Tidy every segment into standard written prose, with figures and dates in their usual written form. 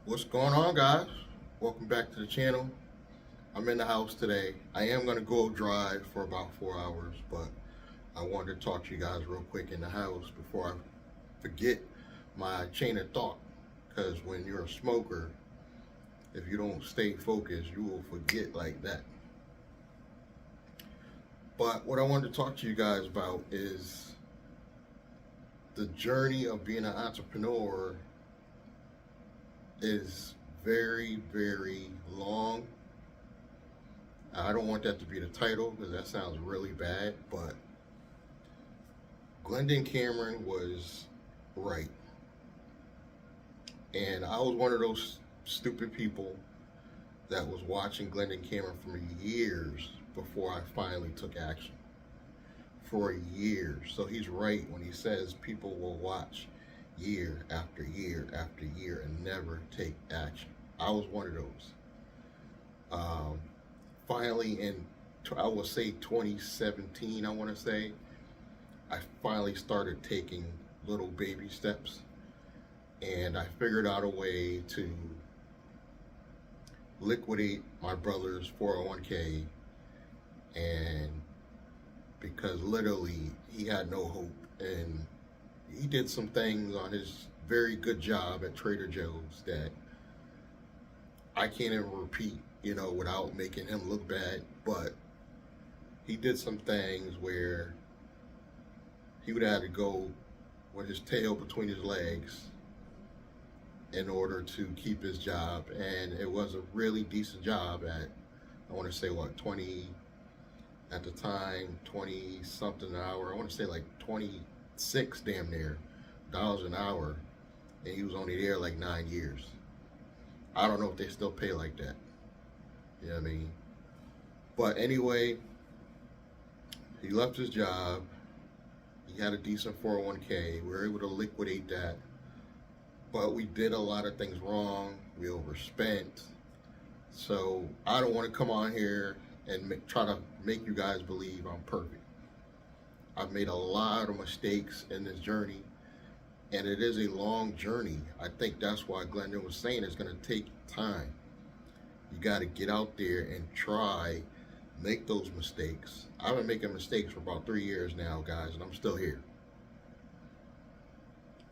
What's going on, guys? Welcome back to the channel. I'm in the house today. I am going to go drive for about 4 hours, but I wanted to talk to you guys real quick in the house before I forget my chain of thought. Because when you're a smoker, if you don't stay focused, you will forget like that. But what I wanted to talk to you guys about is the journey of being an entrepreneur is very, very long. I don't want that to be the title because that sounds really bad, but Glendon Cameron was right. And I was one of those stupid people that was watching Glendon Cameron for years before I finally took action. For years. So he's right when he says people will watch year after year after year and never take action. I was one of those. Finally, in I will say 2017, I want to say, I finally started taking little baby steps, and I figured out a way to liquidate my brother's 401k, and because literally he had no hope, and he did some things on his very good job at Trader Joe's that I can't even repeat, without making him look bad. But he did some things where he would have to go with his tail between his legs in order to keep his job. And it was a really decent job at, I want to say 20, at the time, 20 something an hour. I want to say like 26 damn near dollars an hour, and he was only there like 9 years. I don't know if they still pay like that. You know what I mean? But anyway, he left his job. He had a decent 401k. We were able to liquidate that. But we did a lot of things wrong. We overspent. So I don't want to come on here and try to make you guys believe I'm perfect. I've made a lot of mistakes in this journey, and it is a long journey. I think that's why Glendon was saying it's going to take time. You got to get out there and try, make those mistakes. I've been making mistakes for about 3 years now, guys, and I'm still here.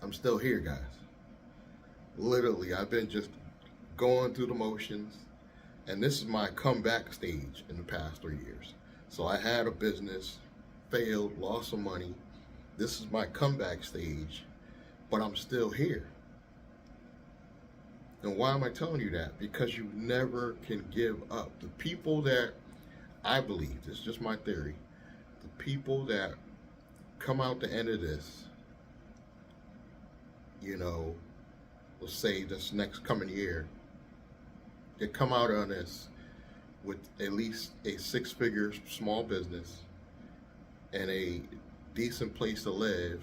I'm still here, guys. Literally, I've been just going through the motions, and this is my comeback stage in the past 3 years. So I had a business, failed, lost some money. This is my comeback stage, but I'm still here. And why am I telling you that? Because you never can give up. The people that, I believe, this is just my theory, the people that come out the end of this, let's say this next coming year, they come out on this with at least a 6-figure small business and a decent place to live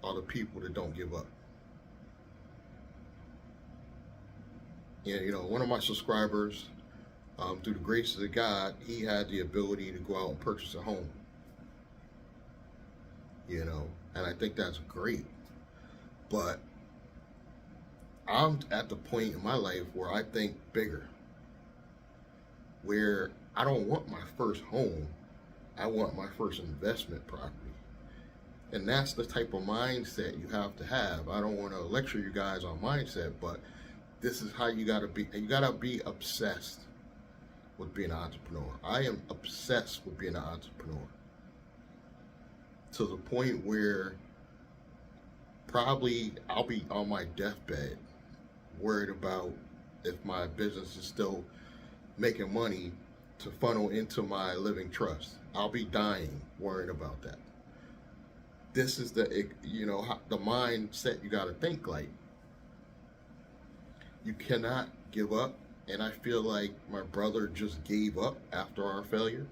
are the people that don't give up. And one of my subscribers, through the graces of God, he had the ability to go out and purchase a home. And I think that's great. But I'm at the point in my life where I think bigger, where I don't want my first home, I want my first investment property. And that's the type of mindset you have to have. I don't want to lecture you guys on mindset, but this is how you gotta be. You gotta be obsessed with being an entrepreneur. I am obsessed with being an entrepreneur, to the point where probably I'll be on my deathbed worried about if my business is still making money to funnel into my living trust. I'll be dying worrying about that. This is the mindset you got to think like. You cannot give up, and I feel like my brother just gave up after our failure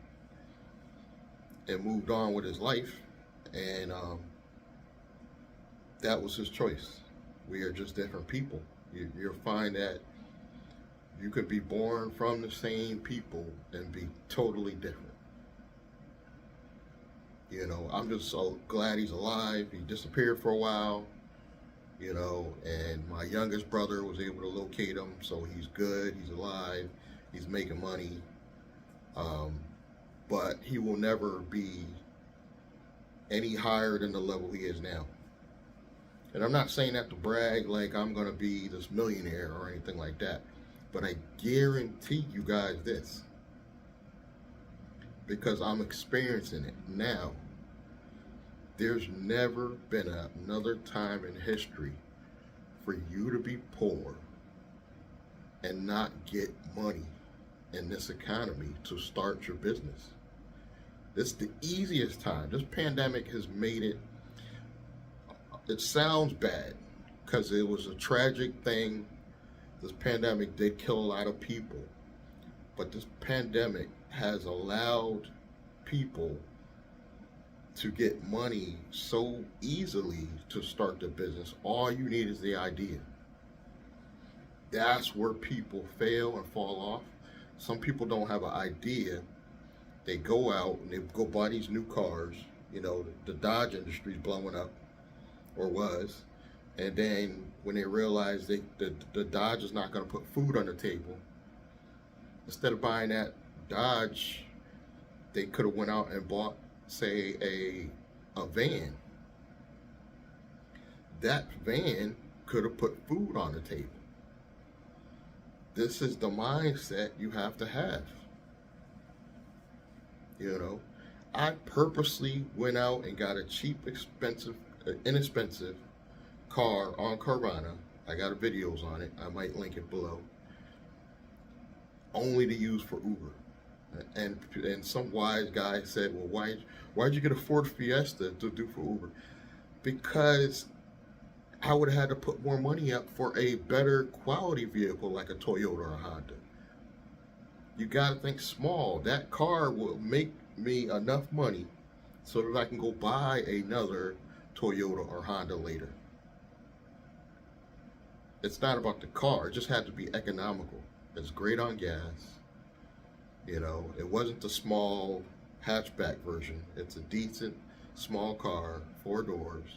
and moved on with his life, and that was his choice. We are just different people. You'll find that you could be born from the same people and be totally different. I'm just so glad he's alive. He disappeared for a while, you know, and my youngest brother was able to locate him, so he's good, he's alive, he's making money, but he will never be any higher than the level he is now. And I'm not saying that to brag like I'm gonna be this millionaire or anything like that, but I guarantee you guys this, because I'm experiencing it now. There's never been another time in history for you to be poor and not get money in this economy to start your business. This is the easiest time. This pandemic has made it, it sounds bad because it was a tragic thing. This pandemic did kill a lot of people, but this pandemic has allowed people to get money so easily to start the business. All you need is the idea. That's where people fail and fall off. Some people don't have an idea. They go out and they go buy these new cars. You know, the Dodge industry is blowing up, or was. And then when they realize the Dodge is not going to put food on the table, instead of buying that Dodge, they could have went out and bought, say, a van. That van could have put food on the table. This is the mindset you have to have. You know, I purposely went out and got a cheap, inexpensive car on Carvana. I got videos on it. I might link it below. Only to use for Uber. And some wise guy said, well, why'd you get a Ford Fiesta to do for Uber? Because I would have had to put more money up for a better quality vehicle like a Toyota or a Honda. You got to think small. That car will make me enough money so that I can go buy another Toyota or Honda later. It's not about the car. It just had to be economical. It's great on gas. You know, it wasn't the small hatchback version. It's a decent small car, 4 doors,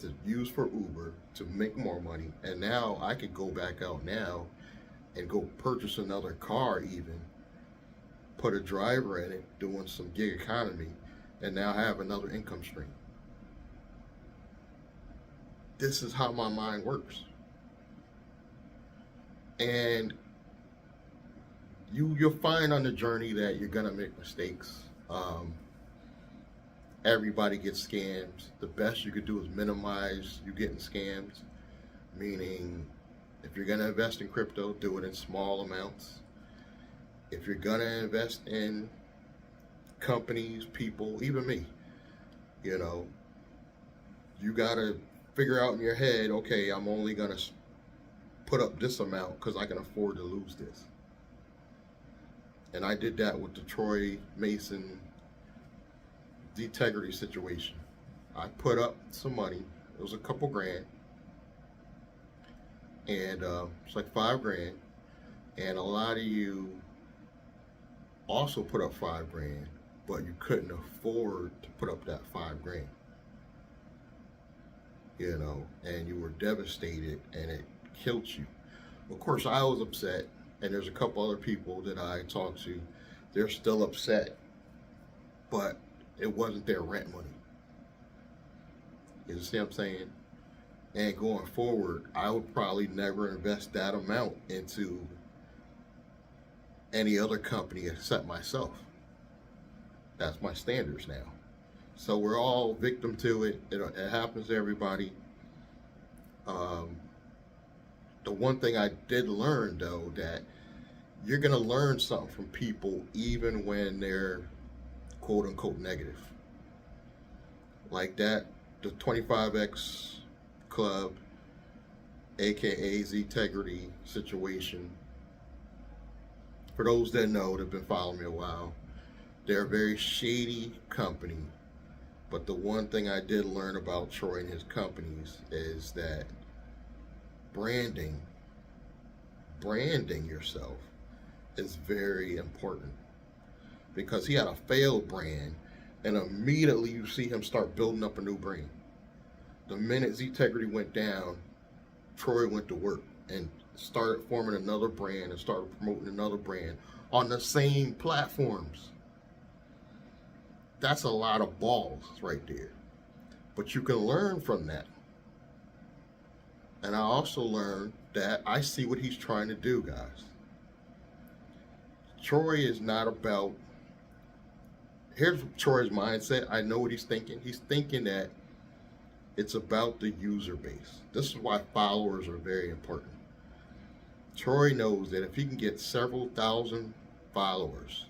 to use for Uber to make more money. And now I could go back out now and go purchase another car, even put a driver in it doing some gig economy, and now have another income stream. This is how my mind works. And you'll find on the journey that you're gonna make mistakes. Everybody gets scams. The best you could do is minimize you getting scams, meaning if you're gonna invest in crypto, do it in small amounts. If you're gonna invest in companies, people, even me, you know, you gotta figure out in your head, okay, I'm only gonna put up this amount because I can afford to lose this. And I did that with the Troy Mason Detegrity situation. I put up some money. It was a couple grand. And it's like $5 grand. And a lot of you also put up $5 grand, but you couldn't afford to put up that $5 grand. You know, and you were devastated and it killed you. Of course, I was upset. And there's a couple other people that I talked to, they're still upset, but it wasn't their rent money. You see what I'm saying? And going forward, I would probably never invest that amount into any other company except myself. That's my standards now. So we're all victim to it. It happens to everybody. The one thing I did learn, though, that you're going to learn something from people even when they're quote-unquote negative. Like that, the 25X Club, aka Zetegrity situation. For those that know, that have been following me a while, they're a very shady company. But the one thing I did learn about Troy and his companies is that branding yourself is very important, because he had a failed brand and immediately you see him start building up a new brand. The minute Ztegrity went down, Troy went to work and started forming another brand and started promoting another brand on the same platforms. That's a lot of balls right there. But you can learn from that. And I also learned that I see what he's trying to do, guys. Troy is not about, here's Troy's mindset. I know what he's thinking. He's thinking that it's about the user base. This is why followers are very important. Troy knows that if he can get several thousand followers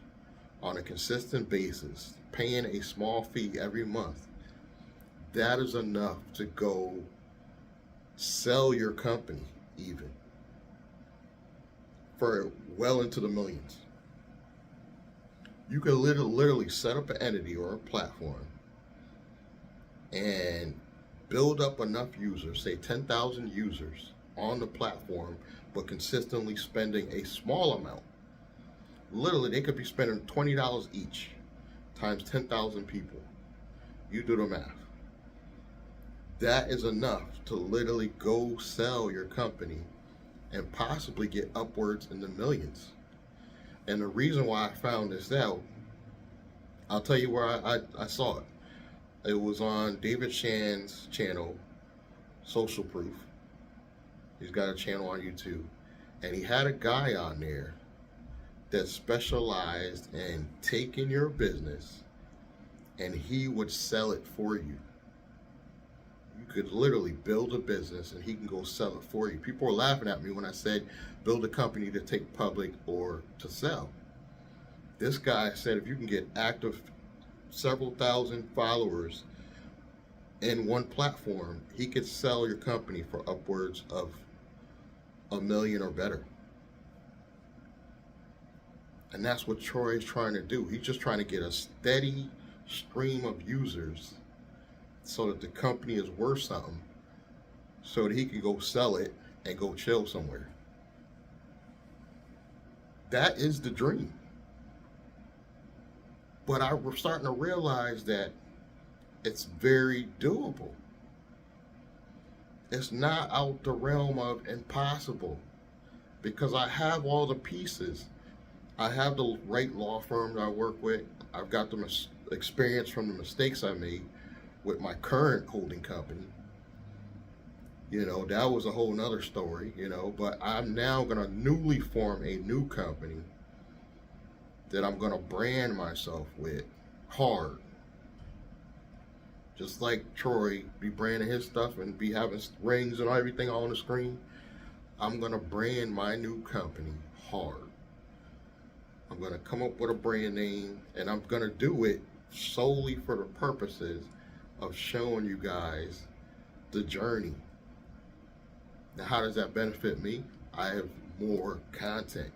on a consistent basis, paying a small fee every month, that is enough to go sell your company even for well into the millions. You can literally set up an entity or a platform and build up enough users, say 10,000 users on the platform, but consistently spending a small amount. Literally, they could be spending $20 each times 10,000 people. You do the math. That is enough to literally go sell your company and possibly get upwards in the millions. And the reason why I found this out, I'll tell you where I saw it. It was on David Shan's channel, Social Proof. He's got a channel on YouTube. And he had a guy on there that specialized in taking your business and he would sell it for you. You could literally build a business and he can go sell it for you. People were laughing at me when I said build a company to take public or to sell. This guy said if you can get active several thousand followers in one platform, he could sell your company for upwards of $1 million or better. And that's what Troy is trying to do. He's just trying to get a steady stream of users so that the company is worth something, so that he can go sell it and go chill somewhere. That is the dream. But we're starting to realize that it's very doable. It's not out the realm of impossible, because I have all the pieces. I have the right law firm that I work with. I've got the experience from the mistakes I made with my current holding company. You know, that was a whole nother story, you know, but I'm now going to newly form a new company that I'm going to brand myself with hard. Just like Troy be branding his stuff and be having rings and everything on the screen, I'm going to brand my new company hard. I'm going to come up with a brand name, and I'm going to do it solely for the purposes of showing you guys the journey. Now, how does that benefit me? I have more content.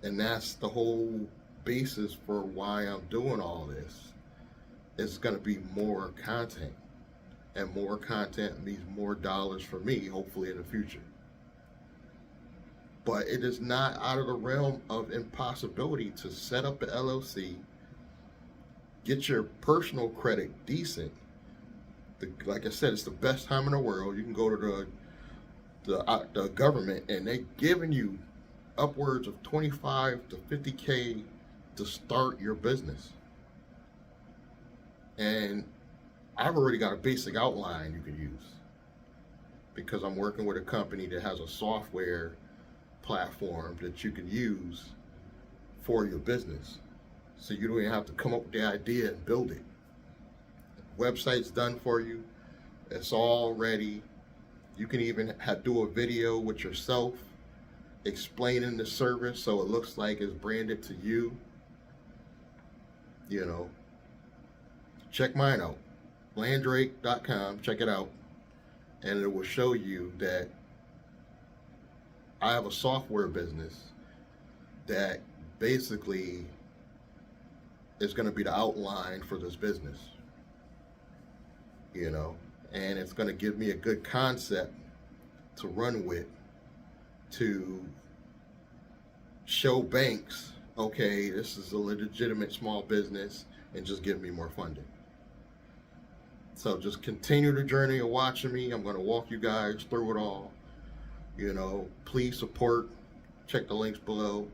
And that's the whole basis for why I'm doing all this. It's going to be more content. And more content means more dollars for me, hopefully in the future. But it is not out of the realm of impossibility to set up an LLC, get your personal credit decent. Like I said, it's the best time in the world. You can go to the government, and they're giving you upwards of 25 to 50K to start your business. And I've already got a basic outline you can use, because I'm working with a company that has a software platform that you can use for your business. So you don't even have to come up with the idea and build it. Website's done for you. It's all ready. You can even do a video with yourself explaining the service so it looks like it's branded to you. You know, check mine out, Blandrake.com. Check it out, and it will show you that I have a software business that basically is going to be the outline for this business, you know, and it's going to give me a good concept to run with, to show banks, okay, this is a legitimate small business, and just give me more funding. So just continue the journey of watching me. I'm going to walk you guys through it all. You know, please support. Check the links below.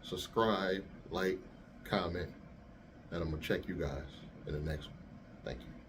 Subscribe, like, comment, and I'm going to check you guys in the next one. Thank you.